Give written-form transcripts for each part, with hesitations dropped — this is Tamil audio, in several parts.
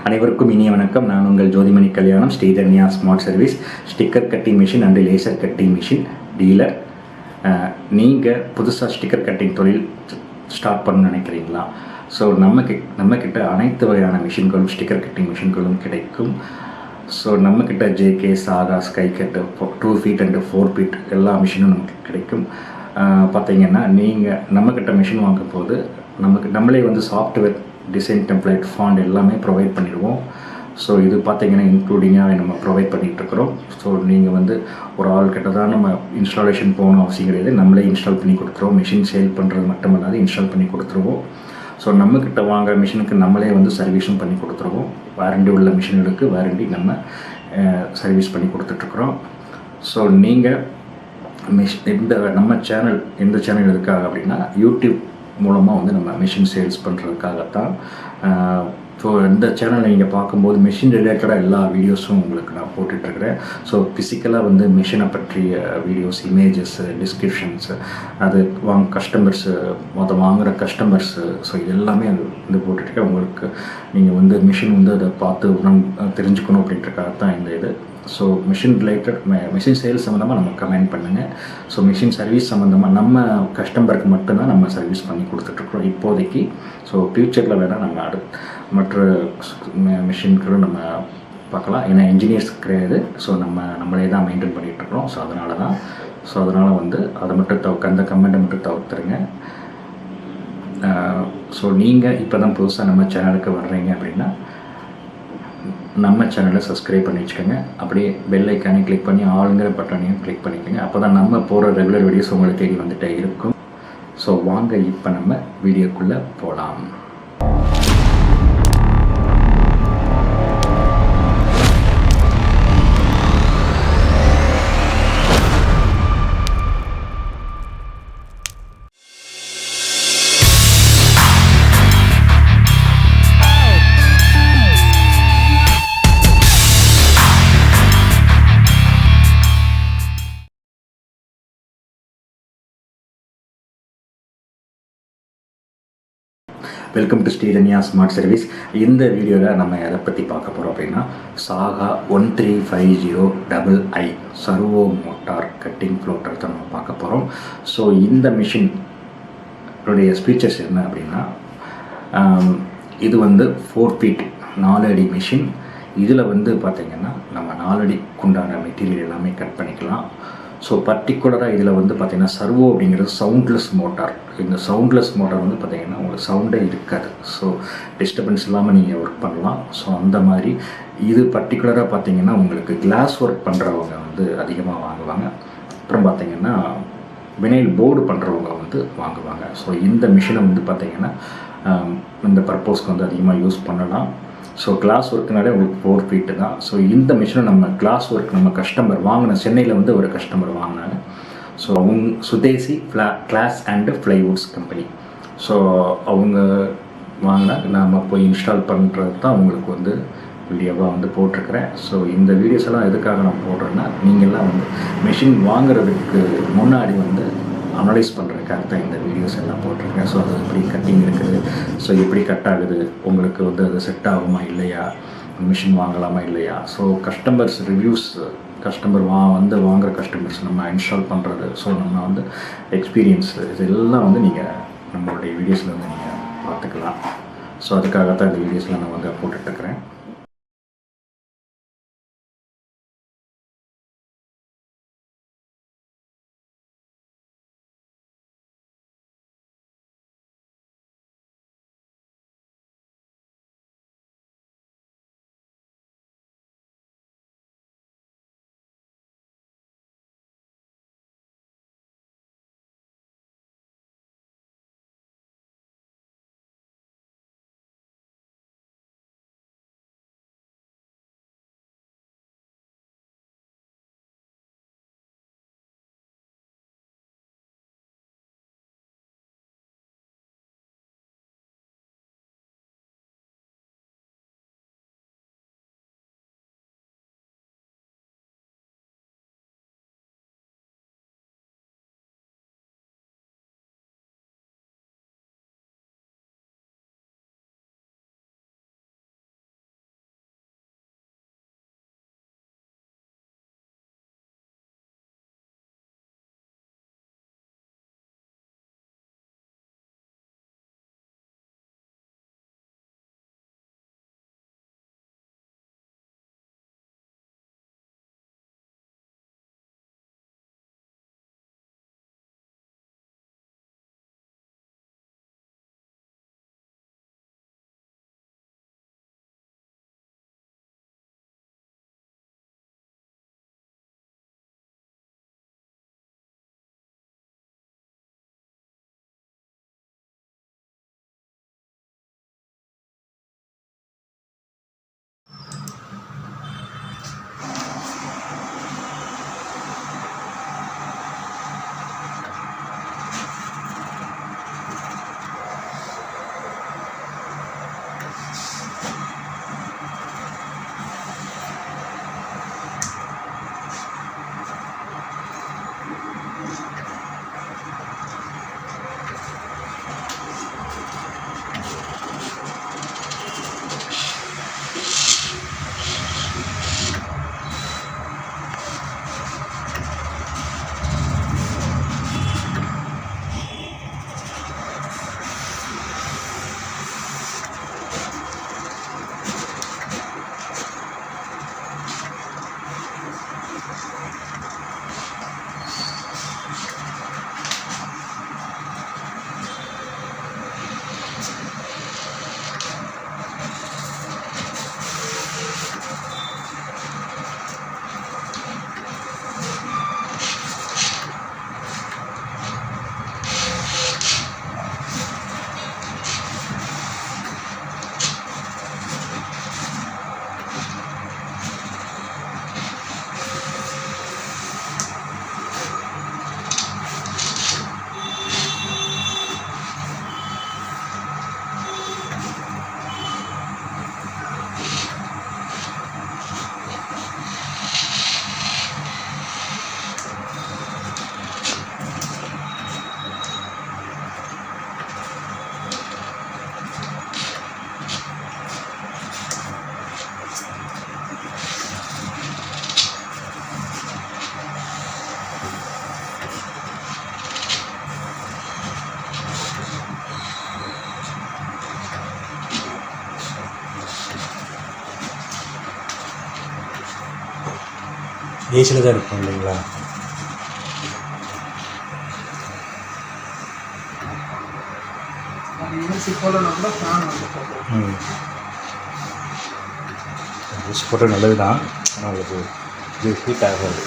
அனைவருக்கும் இனிய வணக்கம். நான் உங்கள் Jothimani Kalyanam, Srithanya smart service, sticker cutting machine and laser cutting machine dealer. நீங்கள் புதுசாக ஸ்டிக்கர் கட்டிங் தொழில் ஸ்டார்ட் பண்ண நினைக்கிறீங்களா? ஸோ நம்மக்கிட்ட அனைத்து வகையான மிஷின்களும், ஸ்டிக்கர் கட்டிங் மிஷின்களும் கிடைக்கும். ஸோ நம்மக்கிட்ட ஜேகே, சாகா, ஸ்கை கட்டு 2 feet அண்ட் 4 feet எல்லா மிஷினும் நமக்கு கிடைக்கும். பார்த்தீங்கன்னா நீங்கள் நம்மக்கிட்ட மிஷின் வாங்கும் போது நம்மளே சாஃப்ட்வேர் டிசைன், டெம்ப்ளேட், ஃபாண்ட் எல்லாமே ப்ரொவைட் பண்ணிடுவோம். ஸோ இது பார்த்தீங்கன்னா இன்க்ளூடிங்காக நம்ம ப்ரொவைட் பண்ணிகிட்ருக்குறோம். ஸோ நீங்கள் ஒரு ஆள்கிட்ட தான் நம்ம இன்ஸ்டாலேஷன் போகணும் அவசியம் கிடையாது. நம்மளே இன்ஸ்டால் பண்ணி கொடுத்துருவோம். மிஷின் சேல் பண்ணுறது மட்டும் இல்லாது இன்ஸ்டால் பண்ணி கொடுத்துருவோம். ஸோ நம்மக்கிட்ட வாங்குகிற மிஷினுக்கு நம்மளே சர்வீஸும் பண்ணி கொடுத்துருவோம். வாரண்டி உள்ள மிஷின்களுக்கு வாரண்டி நம்ம சர்வீஸ் பண்ணி கொடுத்துட்ருக்குறோம். ஸோ நீங்கள் நம்ம சேனல் எந்த சேனல் எதுக்காக அப்படின்னா, யூடியூப் மூலமாக நம்ம மிஷின் சேல்ஸ் பண்ணுறதுக்காகத்தான். ஸோ இந்த சேனலை நீங்கள் பார்க்கும்போது மிஷின் ரிலேட்டடாக எல்லா வீடியோஸும் உங்களுக்கு நான் போட்டுட்ருக்கிறேன். ஸோ ஃபிசிக்கலாக மிஷினை பற்றிய வீடியோஸ், இமேஜஸ்ஸு, டிஸ்கிரிப்ஷன்ஸு, அது கஸ்டமர்ஸு, வாங்குகிற கஸ்டமர்ஸு, ஸோ இது எல்லாமே போட்டுட்ருக்கேன். உங்களுக்கு நீங்கள் மிஷின் அதை பார்த்து தெரிஞ்சுக்கணும் அப்படின்றக்காகத்தான் இந்த இது. So machine related, machine sales சம்மந்தமாக நம்ம கமெண்ட் பண்ணுங்கள். ஸோ மிஷின் சர்வீஸ் சம்மந்தமாக நம்ம கஸ்டமருக்கு மட்டும்தான் நம்ம சர்வீஸ் பண்ணி கொடுத்துட்ருக்குறோம் இப்போதைக்கு. ஸோ ஃப்யூச்சரில் வேணால் நம்ம மற்ற மிஷின்களும் நம்ம பார்க்கலாம். ஏன்னா இன்ஜினியர்ஸ் கிடையாது. ஸோ நம்மளே தான் மெயின்டைன் பண்ணிகிட்ருக்குறோம். ஸோ அதனால் அதை மட்டும் அந்த கமெண்ட்டை மட்டும் தவிர்த்துருங்க. ஸோ நீங்கள் இப்போ தான் புதுசாக நம்ம சேனலுக்கு வர்றீங்க அப்படின்னா நம்ம சேனலை சப்ஸ்கிரைப் பண்ணி வச்சுக்கோங்க. அப்படியே பெல் ஐக்கானே கிளிக் பண்ணி ஆளுங்கிற பட்டனையும் கிளிக் பண்ணிக்கோங்க. அப்போ தான் நம்ம போகிற ரெகுலர் வீடியோஸ் உங்களை தேடி வந்துட்டே இருக்கும். ஸோ வாங்க இப்போ நம்ம வீடியோக்குள்ளே போகலாம். Welcome to Srithanya smart service. இந்த வீடியோவில் நம்ம எதை பற்றி பார்க்க போகிறோம் அப்படின்னா, Saga 1350II servo motor cutting plotter தான் நம்ம பார்க்க போகிறோம். ஸோ இந்த மிஷினுடைய ஃபீச்சர்ஸ் என்ன அப்படின்னா, இது 4 feet 4 அடி மிஷின். இதில் பார்த்திங்கன்னா நம்ம 4 அடிக்குண்டான மெட்டீரியல் எல்லாமே கட் பண்ணிக்கலாம். ஸோ பர்டிகுலராக இதில் பார்த்திங்கன்னா சர்வோ அப்படிங்கிறது சவுண்ட்லெஸ் மோட்டார். இந்த சவுண்ட்லெஸ் மோட்டார் பார்த்திங்கன்னா உங்களுக்கு சவுண்டே இருக்காது. ஸோ டிஸ்டர்பன்ஸ் இல்லாமல் நீங்கள் ஒர்க் பண்ணலாம். ஸோ அந்த மாதிரி இது பர்டிகுலராக பார்த்திங்கன்னா உங்களுக்கு கிளாஸ் ஒர்க் பண்ணுறவங்க அதிகமாக வாங்குவாங்க. அப்புறம் பார்த்திங்கன்னா வினைல் போர்டு பண்ணுறவங்க வாங்குவாங்க. ஸோ இந்த மிஷினை பார்த்திங்கன்னா இந்த பர்பஸ்க்கு அதிகமாக யூஸ் பண்ணலாம். ஸோ கிளாஸ் ஒர்க்குனாலே உங்களுக்கு 4 feet தான். ஸோ இந்த மிஷினை நம்ம கிளாஸ் ஒர்க் நம்ம கஸ்டமர் வாங்கின சென்னையில் ஒரு கஸ்டமர் வாங்கினாங்க. So Swadeshi glass and plywoods company. So அவங்க வாங்கினா நம்ம போய் இன்ஸ்டால் பண்ணுறது தான் உங்களுக்கு வீடியோவாக போட்டிருக்கிறேன். ஸோ இந்த வீடியோஸ் எல்லாம் எதுக்காக நான் போடுறேன்னா, நீங்கள்லாம் மிஷின் வாங்குறதுக்கு முன்னாடி அனலைஸ் பண்ணுறதுக்காக தான் இந்த வீடியோஸ் எல்லாம் போட்டிருக்கேன். ஸோ அது எப்படி கட்டிங் இருக்குது, ஸோ எப்படி கட் ஆகுது, உங்களுக்கு அது செட் ஆகுமா இல்லையா, மிஷின் வாங்கலாமா இல்லையா, ஸோ கஸ்டமர்ஸ் ரிவ்யூஸ், கஸ்டமர் வாங்குகிற கஸ்டமர்ஸ் நம்ம இன்ஸ்டால் பண்ணுறது, ஸோ நம்ம எக்ஸ்பீரியன்ஸ், இதெல்லாம் நீங்கள் நம்மளுடைய வீடியோஸில் நீங்கள் பார்த்துக்கலாம். ஸோ அதுக்காகத்தான் இந்த வீடியோஸில் நான் போட்டுட்ருக்கிறேன். ஏசியில் தான் இருக்கும் இல்லைங்களா? ஏசி போடலன்னா கூட ஃபேன் வந்து போட்டோம். ஏசி போட்டால் நல்லது தான், ஆனால் இது ஹீட் ஆகாது.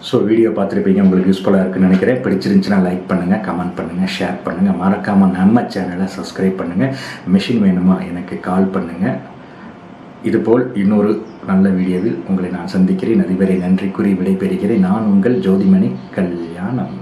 ஸோ வீடியோ பார்த்துருப்பீங்க, உங்களுக்கு யூஸ்ஃபுல்லாக இருக்குன்னு நினைக்கிறேன். பிடிச்சிருந்துச்சுன்னா லைக் பண்ணுங்கள், கமெண்ட் பண்ணுங்கள், ஷேர் பண்ணுங்கள். மறக்காமல் நம்ம சேனலை சப்ஸ்கிரைப் பண்ணுங்கள். மிஷின் வேணுமா எனக்கு கால் பண்ணுங்கள். இதுபோல் இன்னொரு நல்ல வீடியோவில் உங்களை நான் சந்திக்கிறேன். அதுவரை நன்றி கூறி விடைபெறுகிறேன். நான் உங்கள் ஜோதிமணி கல்யாணம்.